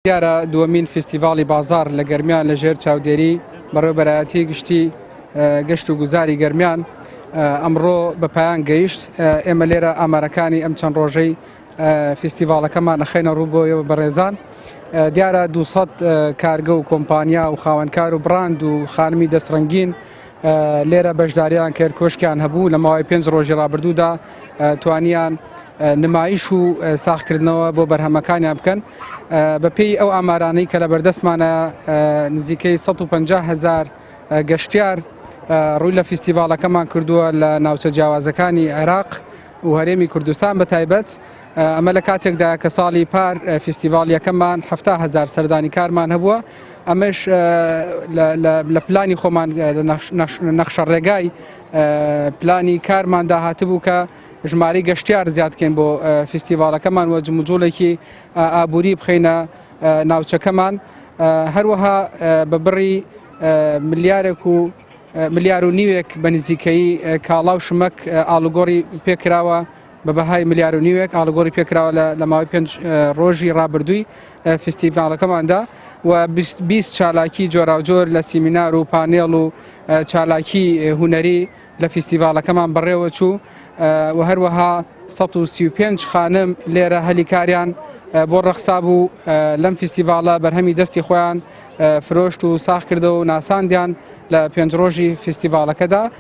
دیارە دووەمین فستیڤاڵی بازار لە گەرمیان لەژێر چاودێری بەڕێوەبەرایەتی گشتی گەشت و گوزاری گەرمیان ئەمڕۆ بە پایان گەیشت. ئێمە لێرە ئامارەکانی ئەم چەند ڕۆژەی فستیڤاڵەکەمان نەخێنە ڕووبۆیەوە بەڕێزان. دیارە 200 کارگە و کۆمپانیا و خاوەنکار و براند و خانمی دەستڕەنگین لێرە بەشداریان کرد، کۆشکیان هەبوو. لە ماوەی 5 ڕۆژی ڕابردوودا توانیان نمایش و ساختکردنەوە بۆ بەرهەمەکانیان بکەن. بەپێی ئەو ئامارانەی کە لە بەردەستمانە نزیکەی 150,000 گەشتیار ڕووی لە فستیڤاڵەکەمان کردووە لە ناوچە جیاوازەکانی عێراق و هەرێمی کوردستان بە تایبەت. ئەمە لە کاتێکدا کە ساڵی پار فستیڤاڵیەکەمان 70,000 سەردانی کارمان هەبووە. ئەمەش لە پلانی خۆمان نەخشە ڕێگای پلانی کارمان داهاتبوو کە ژمارەی گەشتیار زیادکەین بۆ فستیڤاڵەکەمان و جموجۆڵێکی ئابووری بخەینە ناوچەکەمان. هەروەها بە بڕی ملیار و نیوێک بە نزیکەی کاڵا و شمەک ئاڵوگۆڕی پێکراوە بە بەهای ملیار و نیوێک ئاڵوگۆڕی پێکراوە لە ماوەی 5 ڕۆژی ڕابردووی فستیڤاڵەکەماندا و 20 چالاکی جۆراوجۆر لە سیمینار و پانێڵ و چالاکی هونەری لە فستیڤاڵەکەمان بەڕێوە چوو و هەروەها 135 خانم لێرە هەلیکاریان بۆ ڕەخسا بوو لەم فستیڤاڵە بەرهەمی دەستی خۆیان فرۆشت و ساخت کردەوە و ناساندیان لە 5 ڕۆژی فستیڤاڵەکەدا.